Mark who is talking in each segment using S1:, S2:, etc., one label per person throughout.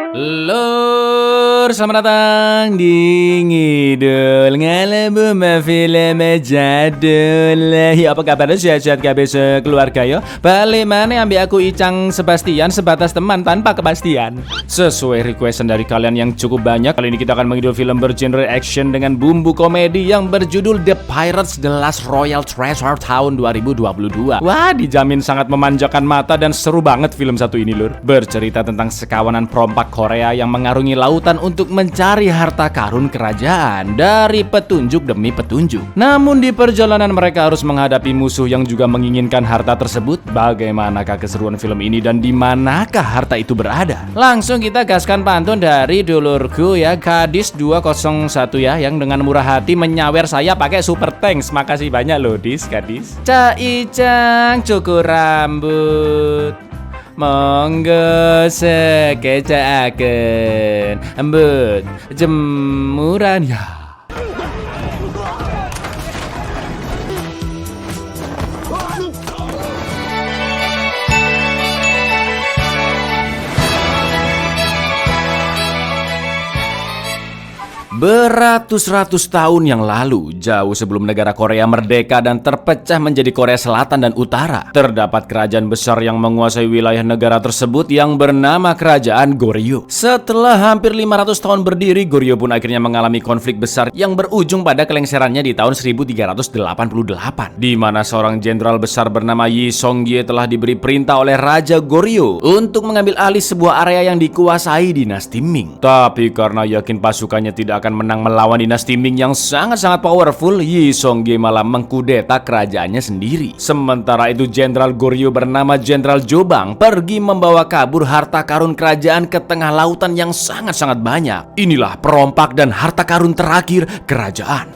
S1: Lur, selamat datang di Ngidul Ngalebu Film Jadul. Ya apa kabar? Sehat-sehat kabeh sekeluarga yo. Balik mana ambil aku Icang Sebastian sebatas teman tanpa kepastian. Sesuai requestan dari kalian yang cukup banyak, kali ini kita akan mengidul film bergenre action dengan bumbu komedi yang berjudul The Pirates The Last Royal Treasure tahun 2022. Wah, dijamin sangat memanjakan mata dan seru banget film satu ini, Lur. Bercerita tentang sekawanan perompak Korea yang mengarungi lautan untuk mencari harta karun kerajaan dari petunjuk demi petunjuk. Namun di perjalanan mereka harus menghadapi musuh yang juga menginginkan harta tersebut. Bagaimanakah keseruan film ini dan di manakah harta itu berada? Langsung kita gaskan pantun dari dulurku ya, Kadis 201 ya, yang dengan murah hati menyawer saya pakai super thanks. Makasih banyak loh Kadis. Cak Icang cukur rambut, monggo sekecaaken embut jemuran ya. Beratus-ratus tahun yang lalu, jauh sebelum negara Korea merdeka dan terpecah menjadi Korea Selatan dan Utara, terdapat kerajaan besar yang menguasai wilayah negara tersebut yang bernama Kerajaan Goryeo. Setelah hampir 500 tahun berdiri, Goryeo pun akhirnya mengalami konflik besar yang berujung pada kelengserannya di tahun 1388, di mana seorang jenderal besar bernama Yi Song-gye telah diberi perintah oleh Raja Goryeo untuk mengambil alih sebuah area yang dikuasai dinasti Ming. Tapi karena yakin pasukannya tidak akan menang melawan dinasti Ming yang sangat-sangat powerful, Yi Song-gye malah mengkudeta kerajaannya sendiri. Sementara itu Jenderal Goryeo bernama Jenderal Jobang pergi membawa kabur harta karun kerajaan ke tengah lautan yang sangat-sangat banyak. Inilah perompak dan harta karun terakhir kerajaan.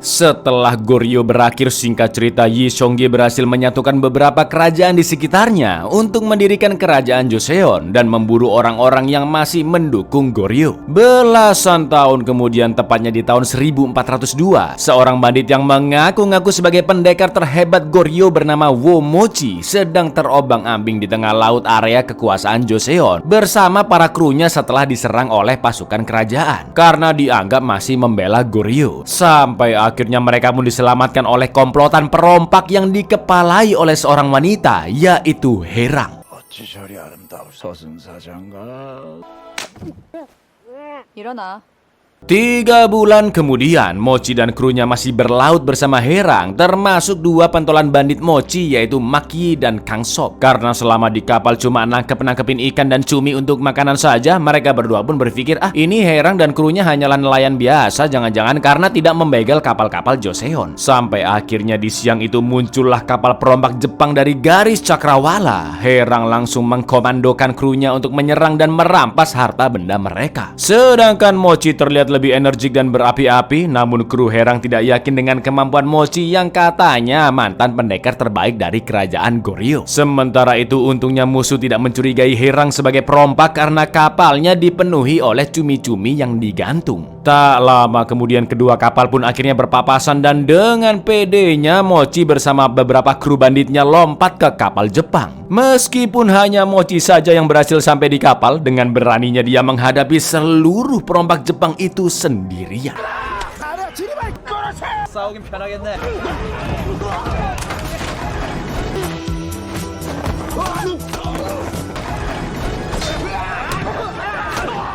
S1: Setelah Goryeo berakhir, singkat cerita Yi Song-gye berhasil menyatukan beberapa kerajaan di sekitarnya untuk mendirikan kerajaan Joseon dan memburu orang-orang yang masih mendukung Goryeo. Belasan tahun kemudian, tepatnya di tahun 1402, seorang bandit yang mengaku-ngaku sebagai pendekar terhebat Goryeo bernama Wo Mochi sedang terobang-ambing di tengah laut area kekuasaan Joseon bersama para krunya setelah diserang oleh pasukan kerajaan karena dianggap masih membela Goryeo. Sampai akhirnya mereka pun diselamatkan oleh komplotan perompak yang dikepalai oleh seorang wanita, yaitu Herang.
S2: 일어나.
S1: 3 bulan kemudian, Mochi dan krunya masih berlaut bersama Herang, termasuk 2 pentolan bandit Mochi yaitu Maki dan Kang Sok. Karena selama di kapal cuma nangkep-nangkepin ikan dan cumi untuk makanan saja, mereka berdua pun berpikir, ini Herang dan krunya hanyalah nelayan biasa, jangan-jangan karena tidak membegal kapal-kapal Joseon. Sampai akhirnya di siang itu muncullah kapal perompak Jepang dari garis cakrawala. Herang langsung mengkomandokan krunya untuk menyerang dan merampas harta benda mereka. Sedangkan Mochi terlihat lebih energik dan berapi-api, namun kru Herang tidak yakin dengan kemampuan Mochi yang katanya mantan pendekar terbaik dari kerajaan Goryeo. Sementara itu untungnya musuh tidak mencurigai Herang sebagai perompak karena kapalnya dipenuhi oleh cumi-cumi yang digantung. Tak lama kemudian kedua kapal pun akhirnya berpapasan dan dengan pedenya Mochi bersama beberapa kru banditnya lompat ke kapal Jepang. Meskipun hanya Mochi saja yang berhasil sampai di kapal, dengan beraninya dia menghadapi seluruh perompak Jepang itu sendirian.
S3: 싸우긴 편하겠네.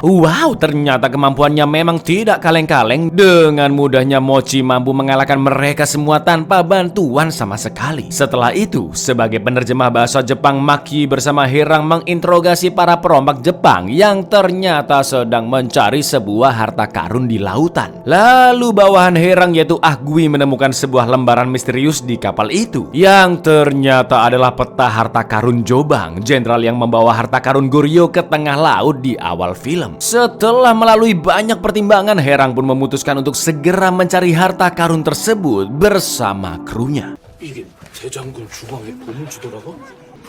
S1: Wow, ternyata kemampuannya memang tidak kaleng-kaleng. Dengan mudahnya Mochi mampu mengalahkan mereka semua tanpa bantuan sama sekali. Setelah itu, sebagai penerjemah bahasa Jepang, Maki bersama Herang menginterogasi para perompak Jepang yang ternyata sedang mencari sebuah harta karun di lautan. Lalu bawahan Herang yaitu Gui menemukan sebuah lembaran misterius di kapal itu, yang ternyata adalah peta harta karun Jobang, jenderal yang membawa harta karun Goryeo ke tengah laut di awal film. Setelah melalui banyak pertimbangan, Herang pun memutuskan untuk segera mencari harta karun tersebut bersama krunya.
S4: 이게 대장군 주방에 보물 주더라고?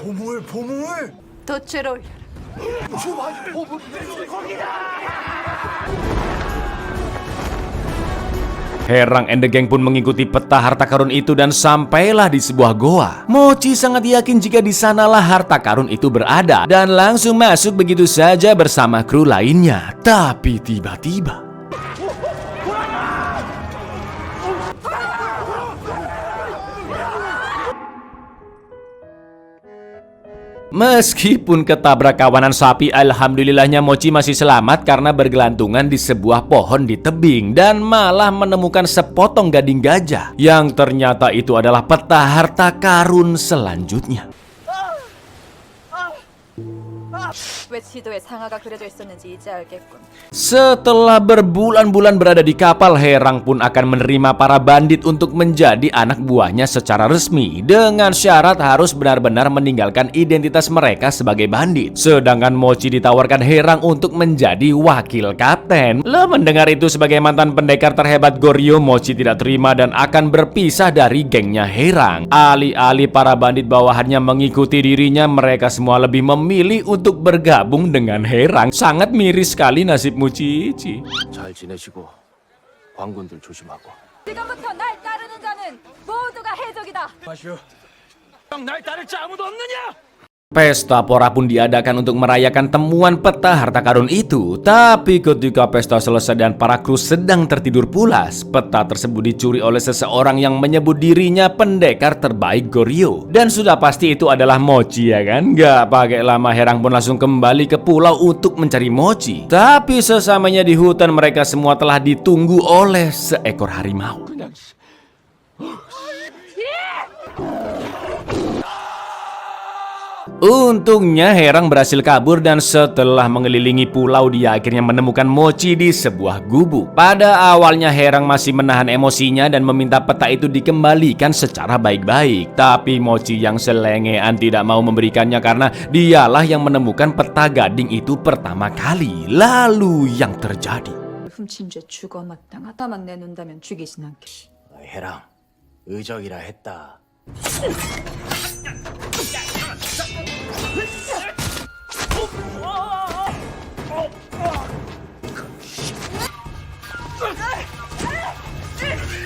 S4: 보물?
S2: 덫을 올려라.
S4: 거기다!
S1: Herang and the Gang pun mengikuti peta harta karun itu dan sampailah di sebuah goa. Mochi sangat yakin jika di sanalah harta karun itu berada dan langsung masuk begitu saja bersama kru lainnya. Tapi tiba-tiba meskipun ketabrak kawanan sapi, alhamdulillahnya Mochi masih selamat karena bergelantungan di sebuah pohon di tebing dan malah menemukan sepotong gading gajah yang ternyata itu adalah peta harta karun selanjutnya.
S2: 왜 지도에 상아가 그려져 있었는지 이제 알겠군.
S1: Setelah berbulan-bulan berada di kapal, Herang pun akan menerima para bandit untuk menjadi anak buahnya secara resmi dengan syarat harus benar-benar meninggalkan identitas mereka sebagai bandit. Sedangkan Mochi ditawarkan Herang untuk menjadi wakil kapten. Lo mendengar itu sebagai mantan pendekar terhebat Goryeo, Mochi tidak terima dan akan berpisah dari gengnya Herang. Alih-alih para bandit bawahannya mengikuti dirinya, mereka semua lebih memilih untuk bergabung dengan Herang. Sangat miris sekali nasib Mochichi.
S4: 잘 지내시고 광군들 조심하고.
S2: 지금부터 날 따르는 자는 모두가 해적이다.
S4: 마시오. 날 따를 자 아무도 없느냐?
S1: Pesta pora pun diadakan untuk merayakan temuan peta harta karun itu. Tapi ketika pesta selesai dan para kru sedang tertidur pulas, peta tersebut dicuri oleh seseorang yang menyebut dirinya pendekar terbaik Goryeo. Dan sudah pasti itu adalah Mochi, ya kan? Gak pakai lama Herang pun langsung kembali ke pulau untuk mencari Mochi. Tapi sesamanya di hutan, mereka semua telah ditunggu oleh seekor harimau. Untungnya Herang berhasil kabur dan setelah mengelilingi pulau dia akhirnya menemukan Mochi di sebuah gubuk. Pada awalnya Herang masih menahan emosinya dan meminta peta itu dikembalikan secara baik-baik. Tapi Mochi yang selengean tidak mau memberikannya karena dialah yang menemukan peta gading itu pertama kali. Lalu yang terjadi?
S2: 훔친 죄 죽어 마땅하다만 내놓는다면 죽이진 않겠지.
S4: 해랑 의적이라 했다.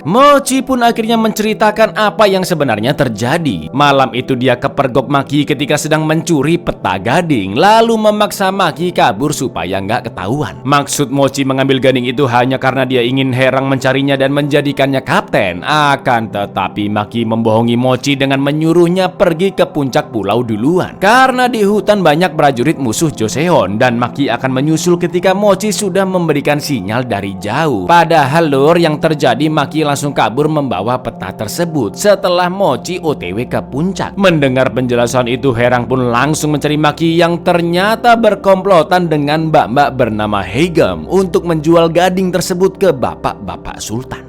S1: Mochi pun akhirnya menceritakan apa yang sebenarnya terjadi. Malam itu dia kepergok Maki ketika sedang mencuri peta gading, lalu memaksa Maki kabur supaya nggak ketahuan. Maksud Mochi mengambil gading itu hanya karena dia ingin Herang mencarinya dan menjadikannya kapten. Akan tetapi Maki membohongi Mochi dengan menyuruhnya pergi ke puncak pulau duluan. Karena di hutan banyak prajurit musuh Joseon dan Maki akan menyusul ketika Mochi sudah memberikan sinyal dari jauh. Padahal lur, yang terjadi Maki langsung kabur membawa peta tersebut setelah Mochi OTW ke puncak. Mendengar penjelasan itu, Herang pun langsung mencari Maki yang ternyata berkomplotan dengan mbak-mbak bernama Heigem untuk menjual gading tersebut ke bapak-bapak sultan.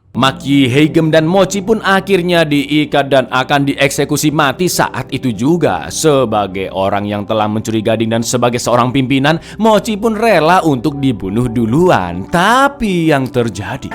S1: Maki, Heigem, dan Mochi pun akhirnya diikat dan akan dieksekusi mati saat itu juga. Sebagai orang yang telah mencuri gading dan sebagai seorang pimpinan, Mochi pun rela untuk dibunuh duluan. Tapi yang terjadi,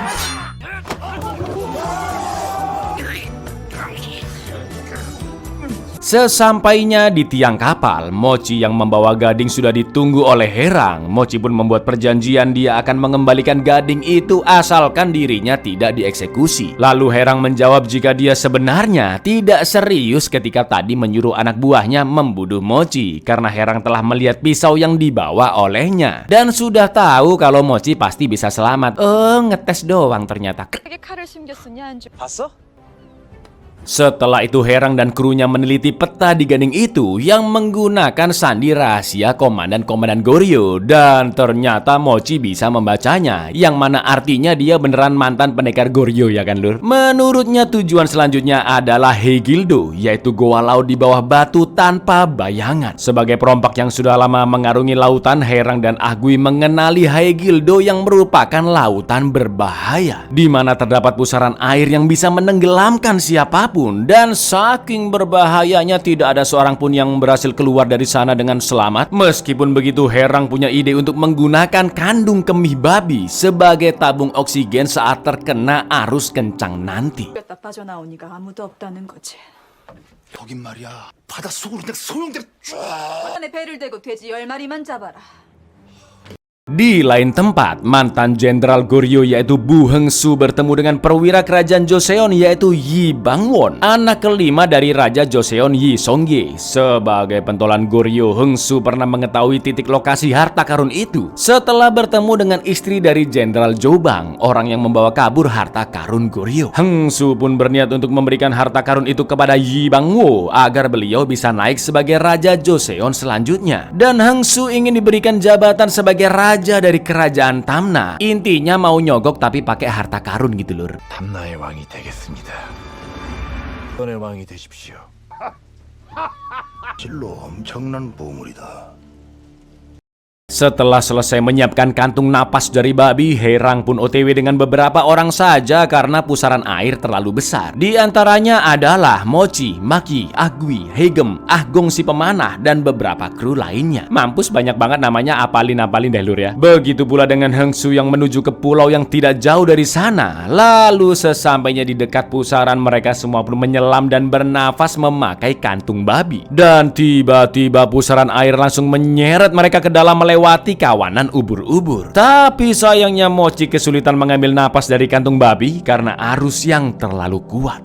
S1: sesampainya di tiang kapal, Mochi yang membawa gading sudah ditunggu oleh Herang. Mochi pun membuat perjanjian dia akan mengembalikan gading itu asalkan dirinya tidak dieksekusi. Lalu Herang menjawab jika dia sebenarnya tidak serius ketika tadi menyuruh anak buahnya membunuh Mochi karena Herang telah melihat pisau yang dibawa olehnya dan sudah tahu kalau Mochi pasti bisa selamat. Oh, ngetes doang ternyata.
S2: 그게 칼을 숨겼으냐 안 죽.
S4: 봤어?
S1: Setelah itu Herang dan krunya meneliti peta di gading itu yang menggunakan sandi rahasia komandan-komandan Goryeo dan ternyata Mochi bisa membacanya, yang mana artinya dia beneran mantan pendekar Goryeo, ya kan lur. Menurutnya tujuan selanjutnya adalah Haegildo, yaitu goa laut di bawah batu tanpa bayangan. Sebagai perompak yang sudah lama mengarungi lautan, Herang dan Agui mengenali Haegildo yang merupakan lautan berbahaya, di mana terdapat pusaran air yang bisa menenggelamkan siapapun. Dan saking berbahayanya tidak ada seorang pun yang berhasil keluar dari sana dengan selamat. Meskipun begitu, Herang punya ide untuk menggunakan kandung kemih babi sebagai tabung oksigen saat terkena arus kencang nanti.
S2: 빠져나오니까 아무도 없다는 거지.
S3: 거긴 말이야. 바닷속으로 그냥 소용대로 쭉.
S2: 안에 배를 대고 돼지 10마리만 잡아라.
S1: Di lain tempat, mantan Jenderal Goryeo yaitu Bu Hengsu bertemu dengan perwira kerajaan Joseon yaitu Yi Bangwon, anak kelima dari Raja Joseon Yi Songye. Sebagai pentolan Goryeo, Hengsu pernah mengetahui titik lokasi harta karun itu setelah bertemu dengan istri dari Jenderal Jobang, orang yang membawa kabur harta karun Goryeo. Hengsu pun berniat untuk memberikan harta karun itu kepada Yi Bangwo agar beliau bisa naik sebagai Raja Joseon selanjutnya. Dan Hengsu ingin diberikan jabatan sebagai raja dari kerajaan Tamna. Intinya mau nyogok tapi pakai harta karun gitu lur.
S3: 탐나의 왕이 되겠습니다. 전의 왕이 되십시오. 실로 엄청난 보물이다.
S1: Setelah selesai menyiapkan kantung napas dari babi, Herang pun OTW dengan beberapa orang saja karena pusaran air terlalu besar. Di antaranya adalah Mochi, Maki, Agwi, Hegem, Ahgong si pemanah, dan beberapa kru lainnya. Mampus banyak banget namanya, apalin deh lur ya. Begitu pula dengan Hengsu yang menuju ke pulau yang tidak jauh dari sana. Lalu sesampainya di dekat pusaran, mereka semua pun menyelam dan bernafas memakai kantung babi. Dan tiba-tiba pusaran air langsung menyeret mereka ke dalam melewati kawanan ubur-ubur. Tapi sayangnya Mochi kesulitan mengambil napas dari kantung babi karena arus yang terlalu kuat.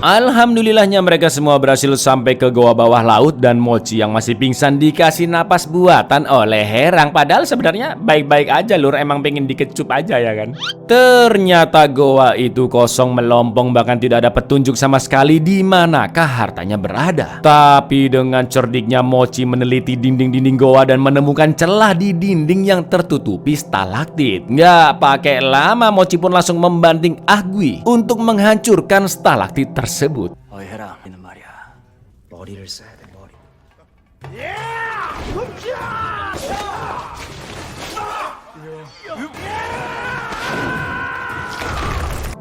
S1: Alhamdulillahnya mereka semua berhasil sampai ke goa bawah laut dan Mochi yang masih pingsan dikasih napas buatan oleh Herang. Padahal sebenarnya baik-baik aja lur, emang pengen dikecup aja ya kan. Ternyata goa itu kosong melompong, bahkan tidak ada petunjuk sama sekali di manakah hartanya berada. Tapi dengan cerdiknya Mochi meneliti dinding-dinding goa dan menemukan celah di dinding yang tertutupi stalaktit. Nggak pakai lama Mochi pun langsung membanting Agwi untuk menghancurkan stalaktit tersebut.
S4: 어이 해라. 이는 말이야. 머리를 써야 돼. 머리.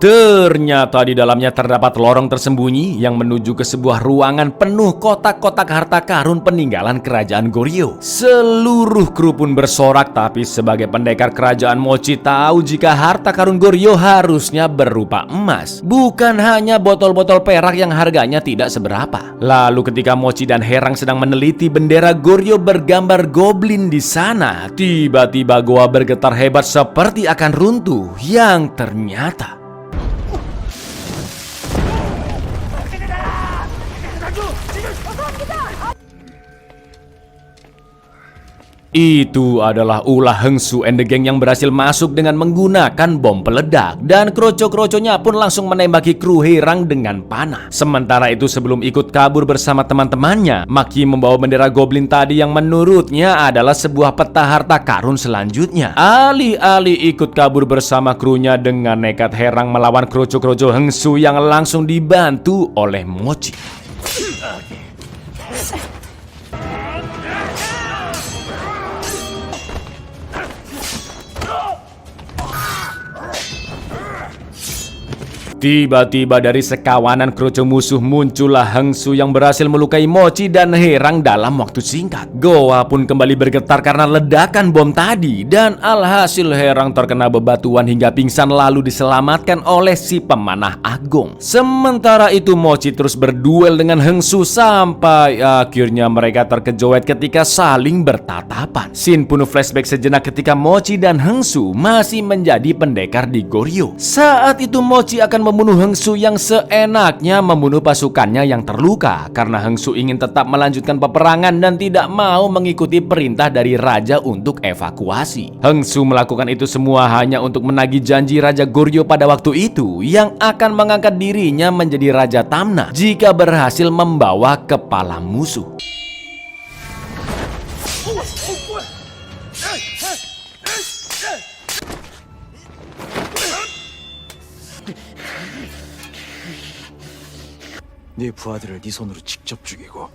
S1: Ternyata di dalamnya terdapat lorong tersembunyi yang menuju ke sebuah ruangan penuh kotak-kotak harta karun peninggalan kerajaan Goryeo. Seluruh kru pun bersorak, tapi sebagai pendekar kerajaan Mochi tahu jika harta karun Goryeo harusnya berupa emas, bukan hanya botol-botol perak yang harganya tidak seberapa. Lalu ketika Mochi dan Herang sedang meneliti bendera Goryeo bergambar goblin di sana, tiba-tiba goa bergetar hebat seperti akan runtuh, yang ternyata itu adalah ulah Hengsu and the Gang yang berhasil masuk dengan menggunakan bom peledak. Dan kroco-kroconya pun langsung menembaki kru Herang dengan panah. Sementara itu sebelum ikut kabur bersama teman-temannya, Maki membawa bendera goblin tadi yang menurutnya adalah sebuah peta harta karun selanjutnya. Alih-alih ikut kabur bersama krunya, dengan nekat Herang melawan kroco-kroco Hengsu yang langsung dibantu oleh Mochi. Tiba-tiba dari sekawanan kroco musuh muncullah Hengsu yang berhasil melukai Mochi dan Herang dalam waktu singkat. Goa pun kembali bergetar karena ledakan bom tadi, dan alhasil Herang terkena bebatuan hingga pingsan lalu diselamatkan oleh si pemanah Agong. Sementara itu Mochi terus berduel dengan Hengsu sampai akhirnya mereka terkejoet ketika saling bertatapan. Scene penuh flashback sejenak ketika Mochi dan Hengsu masih menjadi pendekar di Goryeo. Saat itu Mochi akan membunuh Hengsu yang seenaknya membunuh pasukannya yang terluka karena Hengsu ingin tetap melanjutkan peperangan dan tidak mau mengikuti perintah dari raja untuk evakuasi. Hengsu melakukan itu semua hanya untuk menagih janji Raja Goryeo pada waktu itu yang akan mengangkat dirinya menjadi Raja Tamna jika berhasil membawa kepala musuh.
S4: 네 부하들을 네 손으로 직접 죽이고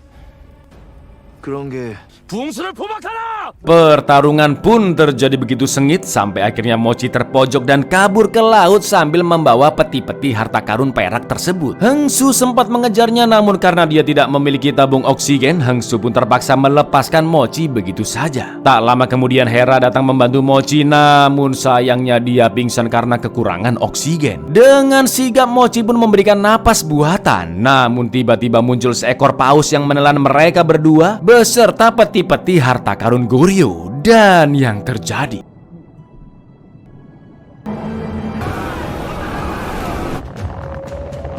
S3: 그런 게
S1: 붕수를 포박하라! Pertarungan pun terjadi begitu sengit sampai akhirnya Mochi terpojok dan kabur ke laut sambil membawa peti-peti harta karun perak tersebut. Hengsu sempat mengejarnya, namun karena dia tidak memiliki tabung oksigen, Hengsu pun terpaksa melepaskan Mochi begitu saja. Tak lama kemudian Hera datang membantu Mochi, namun sayangnya dia pingsan karena kekurangan oksigen. Dengan sigap Mochi pun memberikan napas buatan, namun tiba-tiba muncul seekor paus yang menelan mereka berdua beserta peti-peti harta karun Goryo. Dan yang terjadi,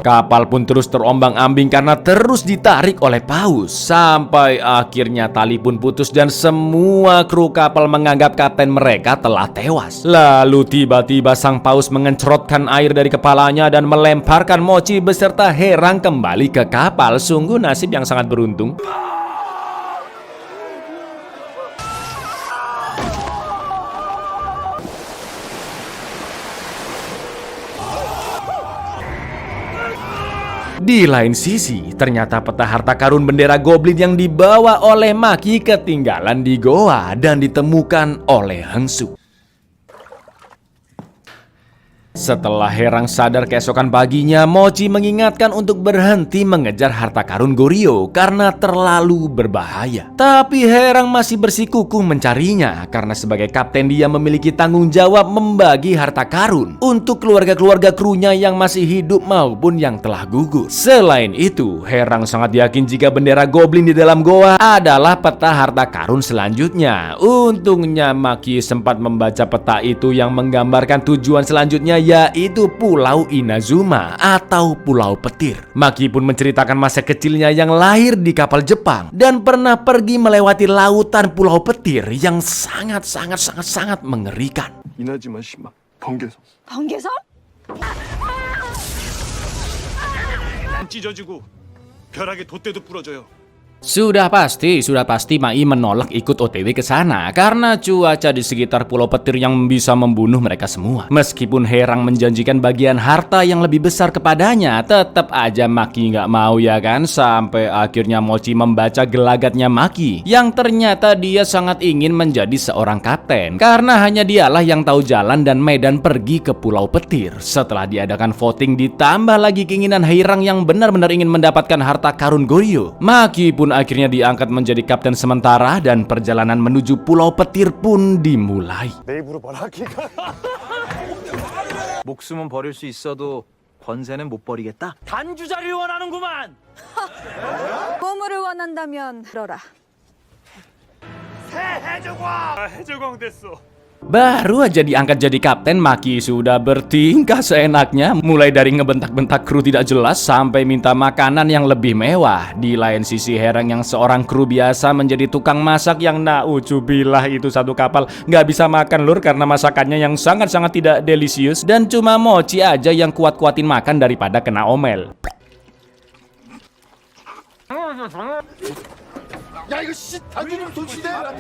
S1: kapal pun terus terombang-ambing karena terus ditarik oleh paus. Sampai akhirnya tali pun putus dan semua kru kapal menganggap kapten mereka telah tewas. Lalu tiba-tiba sang paus mengencrotkan air dari kepalanya dan melemparkan Mochi beserta Herang kembali ke kapal. Sungguh nasib yang sangat beruntung. Di lain sisi, ternyata peta harta karun bendera goblin yang dibawa oleh Maki ketinggalan di goa dan ditemukan oleh Hengsu. Setelah Herang sadar keesokan paginya, Mochi mengingatkan untuk berhenti mengejar harta karun Goryo karena terlalu berbahaya. Tapi Herang masih bersikukuh mencarinya karena sebagai kapten dia memiliki tanggung jawab membagi harta karun untuk keluarga-keluarga krunya yang masih hidup maupun yang telah gugur. Selain itu, Herang sangat yakin jika bendera goblin di dalam goa adalah peta harta karun selanjutnya. Untungnya Maki sempat membaca peta itu yang menggambarkan tujuan selanjutnya, yaitu Pulau Inazuma atau Pulau Petir. Maki pun menceritakan masa kecilnya yang lahir di kapal Jepang dan pernah pergi melewati lautan Pulau Petir yang sangat mengerikan.
S3: 이나즈마 시마 번개선
S2: 번개선?
S3: 찢어지고 벼락에 돛대도 부러져요.
S1: Sudah pasti Mai menolak ikut OTW ke sana karena cuaca di sekitar Pulau Petir yang bisa membunuh mereka semua. Meskipun Herang menjanjikan bagian harta yang lebih besar kepadanya, tetap aja Maki nggak mau ya kan. Sampai akhirnya Mochi membaca gelagatnya Maki yang ternyata dia sangat ingin menjadi seorang kapten karena hanya dialah yang tahu jalan dan medan pergi ke Pulau Petir. Setelah diadakan voting ditambah lagi keinginan Herang yang benar-benar ingin mendapatkan harta karun Goryo, Maki pun akhirnya diangkat menjadi kapten sementara dan perjalanan menuju Pulau Petir pun dimulai.
S3: 내 입으로 뭐라 하기가.
S4: 목숨은 버릴 수 있어도 권세는 못 버리겠다. 단주자를 원하는구만.
S2: 보물을 원한다면 들어라.
S3: 해적왕 됐어.
S1: Baru aja diangkat jadi kapten, Maki sudah bertingkah seenaknya, mulai dari ngebentak-bentak kru tidak jelas sampai minta makanan yang lebih mewah. Di lain sisi Herang yang seorang kru biasa menjadi tukang masak yang nauzubillah itu satu kapal nggak bisa makan lur karena masakannya yang sangat-sangat tidak delisius dan cuma Mochi aja yang kuat-kuatin makan daripada kena omel.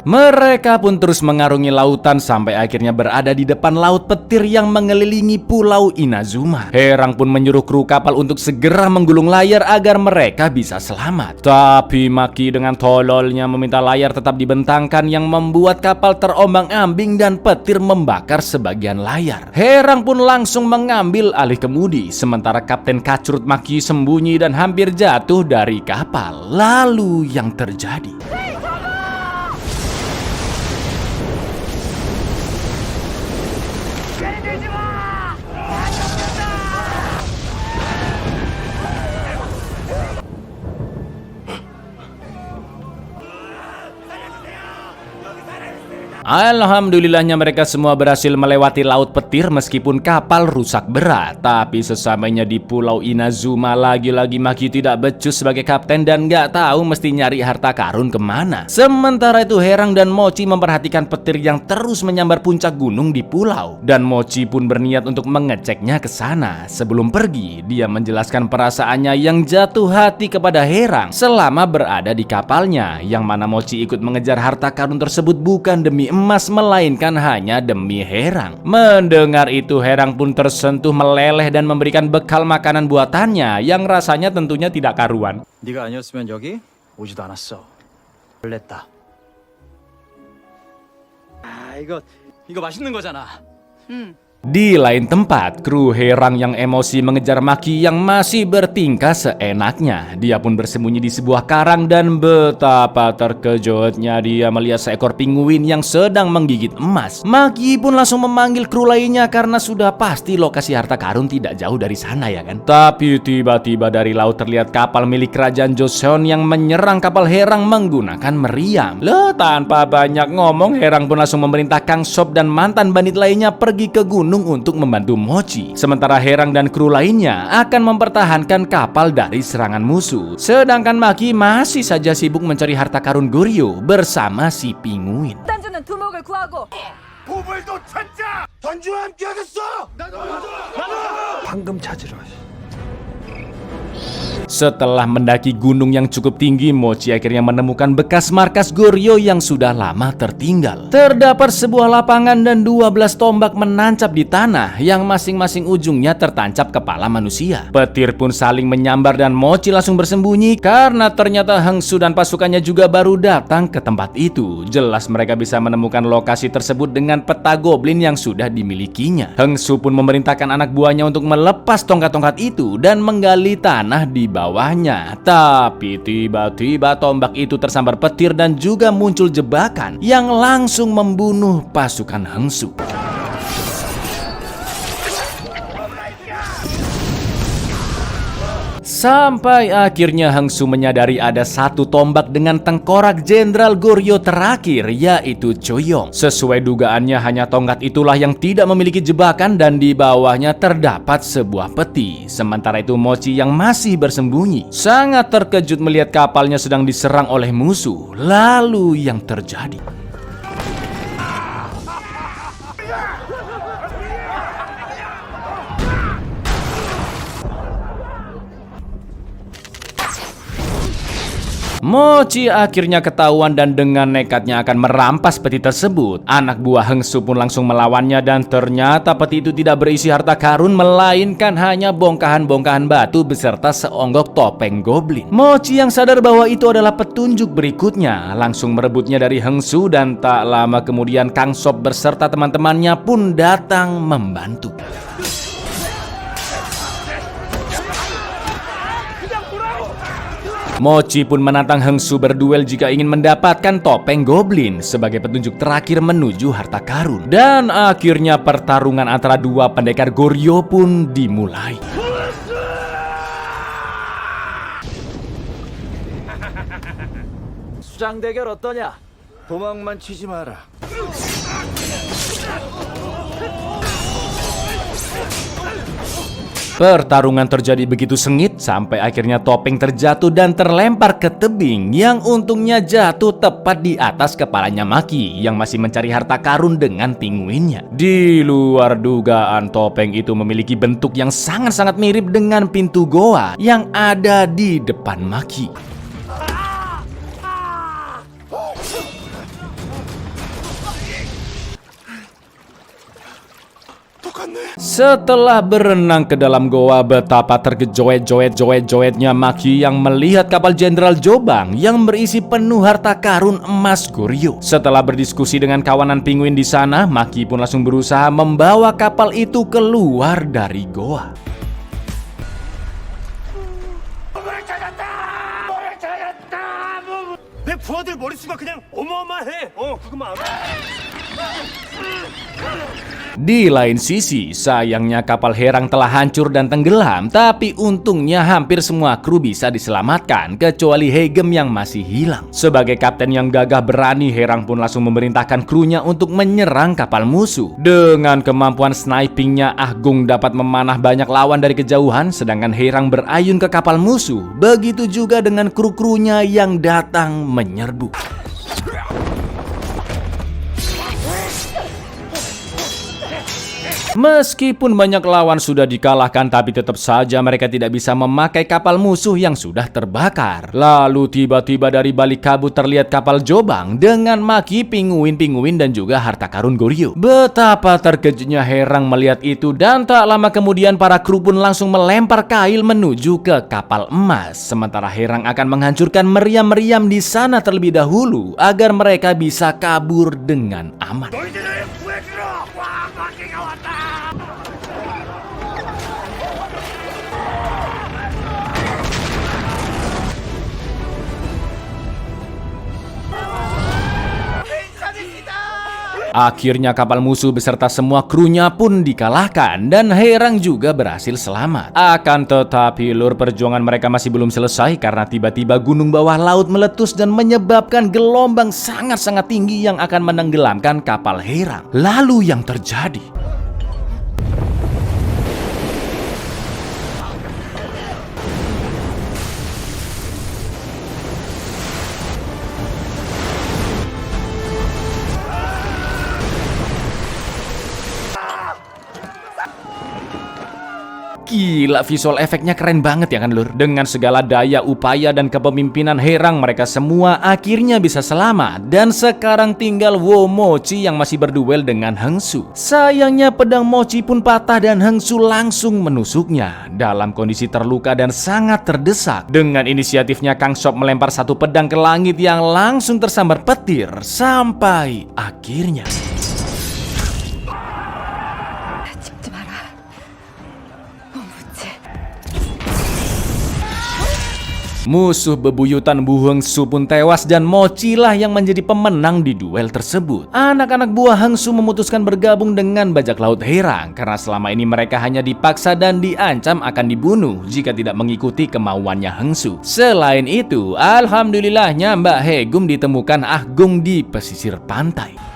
S1: Mereka pun terus mengarungi lautan sampai akhirnya berada di depan laut petir yang mengelilingi Pulau Inazuma. Herang pun menyuruh kru kapal untuk segera menggulung layar agar mereka bisa selamat. Tapi Maki dengan tololnya meminta layar tetap dibentangkan yang membuat kapal terombang-ambing dan petir membakar sebagian layar. Herang pun langsung mengambil alih kemudi, sementara Kapten Kacrut Maki sembunyi dan hampir jatuh dari kapal. Lalu yang terjadi, alhamdulillahnya mereka semua berhasil melewati laut petir meskipun kapal rusak berat. Tapi sesampainya di Pulau Inazuma, lagi-lagi Maki tidak becus sebagai kapten dan nggak tahu mesti nyari harta karun kemana. Sementara itu Herang dan Mochi memperhatikan petir yang terus menyambar puncak gunung di pulau. Dan Mochi pun berniat untuk mengeceknya ke sana. Sebelum pergi, dia menjelaskan perasaannya yang jatuh hati kepada Herang selama berada di kapalnya, yang mana Mochi ikut mengejar harta karun tersebut bukan demi emas melainkan hanya demi Herang. Mendengar itu Herang pun tersentuh meleleh dan memberikan bekal makanan buatannya yang rasanya tentunya tidak karuan.
S4: 네가 아니었으면 여기 오지도 않았어. 놀랬다. 아, 이거 맛있는 거잖아.
S1: Di lain tempat, kru Herang yang emosi mengejar Maki yang masih bertingkah seenaknya. Dia pun bersembunyi di sebuah karang dan betapa terkejutnya dia melihat seekor pinguin yang sedang menggigit emas. Maki pun langsung memanggil kru lainnya karena sudah pasti lokasi harta karun tidak jauh dari sana ya kan. Tapi tiba-tiba dari laut terlihat kapal milik kerajaan Joseon yang menyerang kapal Herang menggunakan meriam. Loh, tanpa banyak ngomong, Herang pun langsung memerintah Kang Sop dan mantan bandit lainnya pergi ke gunung untuk membantu Mochi. Sementara Herang dan kru lainnya akan mempertahankan kapal dari serangan musuh. Sedangkan Maki masih saja sibuk mencari harta karun Goryeo bersama si pinguin.
S2: 단주는 두목을 구하고
S3: 보물도 찾자. 단주와 함께하겠어. 나도. 방금 찾으러.
S1: Setelah mendaki gunung yang cukup tinggi, Mochi akhirnya menemukan bekas markas Goryeo yang sudah lama tertinggal. Terdapat sebuah lapangan dan 12 tombak menancap di tanah yang masing-masing ujungnya tertancap kepala manusia. Petir pun saling menyambar dan Mochi langsung bersembunyi karena ternyata Hengsu dan pasukannya juga baru datang ke tempat itu. Jelas mereka bisa menemukan lokasi tersebut dengan peta goblin yang sudah dimilikinya. Hengsu pun memerintahkan anak buahnya untuk melepas tongkat-tongkat itu dan menggali tanah di bawahnya. Tapi tiba-tiba tombak itu tersambar petir dan juga muncul jebakan yang langsung membunuh pasukan Hengsu. Sampai akhirnya Hengsu menyadari ada satu tombak dengan tengkorak Jenderal Goryeo terakhir, yaitu Choyong. Sesuai dugaannya, hanya tongkat itulah yang tidak memiliki jebakan dan di bawahnya terdapat sebuah peti. Sementara itu Mochi yang masih bersembunyi sangat terkejut melihat kapalnya sedang diserang oleh musuh. Lalu yang terjadi? Mochi akhirnya ketahuan dan dengan nekatnya akan merampas peti tersebut. Anak buah Hengsu pun langsung melawannya dan ternyata peti itu tidak berisi harta karun melainkan hanya bongkahan-bongkahan batu beserta seonggok topeng goblin. Mochi yang sadar bahwa itu adalah petunjuk berikutnya langsung merebutnya dari Hengsu dan tak lama kemudian Kang Sop beserta teman-temannya pun datang membantu. Mochi pun menantang Hengsu berduel jika ingin mendapatkan topeng goblin sebagai petunjuk terakhir menuju harta karun. Dan akhirnya pertarungan antara dua pendekar Goryeo pun dimulai.
S4: 수장 대결 어떠냐?
S3: 도망만 치지 마라.
S1: Pertarungan terjadi begitu sengit sampai akhirnya topeng terjatuh dan terlempar ke tebing yang untungnya jatuh tepat di atas kepalanya Maki yang masih mencari harta karun dengan pinguinnya. Di luar dugaan, topeng itu memiliki bentuk yang sangat-sangat mirip dengan pintu goa yang ada di depan Maki. Setelah berenang ke dalam goa, betapa tergejoet-joetnya Maki yang melihat kapal Jenderal Jobang yang berisi penuh harta karun emas Goryeo. Setelah berdiskusi dengan kawanan pinguin di sana, Maki pun langsung berusaha membawa kapal itu keluar dari goa.
S3: 내 부하들 머릿수가 그냥 어마어마해. 그거만.
S1: Di lain sisi, sayangnya kapal Herang telah hancur dan tenggelam, tapi untungnya hampir semua kru bisa diselamatkan, kecuali Haegem yang masih hilang. Sebagai kapten yang gagah berani, Herang pun langsung memerintahkan krunya untuk menyerang kapal musuh. Dengan kemampuan snipingnya, Ah Gung dapat memanah banyak lawan dari kejauhan, sedangkan Herang berayun ke kapal musuh. Begitu juga dengan kru-krunya yang datang menyerbu. Meskipun banyak lawan sudah dikalahkan, tapi tetap saja mereka tidak bisa memakai kapal musuh yang sudah terbakar. Lalu tiba-tiba dari balik kabut terlihat kapal Jobang dengan Maki, pinguin-pinguin dan juga harta karun Goryo. Betapa terkejutnya Herang melihat itu, dan tak lama kemudian para kru pun langsung melempar kail menuju ke kapal emas. Sementara Herang akan menghancurkan meriam-meriam di sana terlebih dahulu agar mereka bisa kabur dengan aman. Akhirnya kapal musuh beserta semua krunya pun dikalahkan dan Herang juga berhasil selamat. Akan tetapi lur, perjuangan mereka masih belum selesai karena tiba-tiba gunung bawah laut meletus dan menyebabkan gelombang sangat-sangat tinggi yang akan menenggelamkan kapal Herang. Lalu yang terjadi? Gila, visual efeknya keren banget ya kan lur. Dengan segala daya upaya dan kepemimpinan Herang, mereka semua akhirnya bisa selamat. Dan sekarang tinggal Wo Mochi yang masih berduel dengan Hengsu. Sayangnya pedang Mochi pun patah dan Hengsu langsung menusuknya. Dalam kondisi terluka dan sangat terdesak, dengan inisiatifnya Kang Sop melempar satu pedang ke langit yang langsung tersambar petir. Sampai akhirnya
S2: 죽지 마라. 무지.
S1: musuh bebuyutan Bu Hengsu pun tewas dan Mochi lah yang menjadi pemenang di duel tersebut. Anak-anak buah Hengsu memutuskan bergabung dengan bajak laut Herang karena selama ini mereka hanya dipaksa dan diancam akan dibunuh jika tidak mengikuti kemauannya Hengsu. Selain itu, alhamdulillahnya Mbak Hegum ditemukan Agung di pesisir pantai.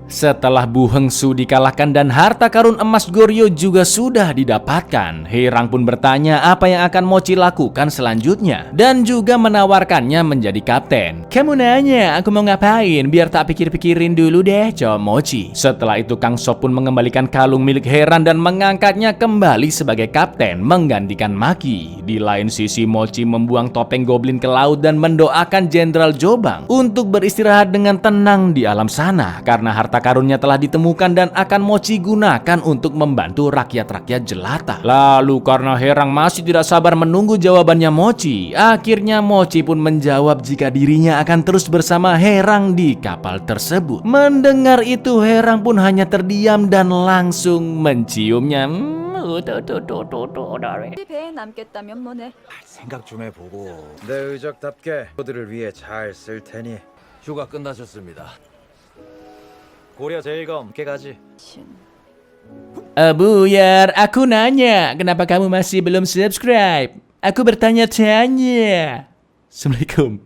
S1: Setelah Bu Hengsu dikalahkan dan harta karun emas Goryo juga sudah didapatkan, Herang pun bertanya apa yang akan Mochi lakukan selanjutnya dan juga menawarkannya menjadi kapten. "Kamu nanya aku mau ngapain? Biar tak pikir-pikirin dulu deh," jawab Mochi. Setelah itu Kang Sop pun mengembalikan kalung milik Herang dan mengangkatnya kembali sebagai kapten menggantikan Maki. Di lain sisi, Mochi membuang topeng goblin ke laut dan mendoakan Jenderal Jobang untuk beristirahat dengan tenang di alam sana karena harta karunnya telah ditemukan dan akan Mochi gunakan untuk membantu rakyat-rakyat jelata. Lalu karena Herang masih tidak sabar menunggu jawabannya Mochi, akhirnya Mochi pun menjawab jika dirinya akan terus bersama Herang di kapal tersebut. Mendengar itu, Herang pun hanya terdiam dan langsung menciumnya.
S2: 배에 남겠다면 뭐네.
S4: 생각 좀 해보고 내 의적답게 그들을 위해 잘 쓸 테니.
S3: 휴가 끝나셨습니다.
S4: 고려 제일검 깨가지.
S1: Buyar, aku nanya, kenapa kamu masih belum subscribe? Aku bertanya-tanya. Assalamualaikum.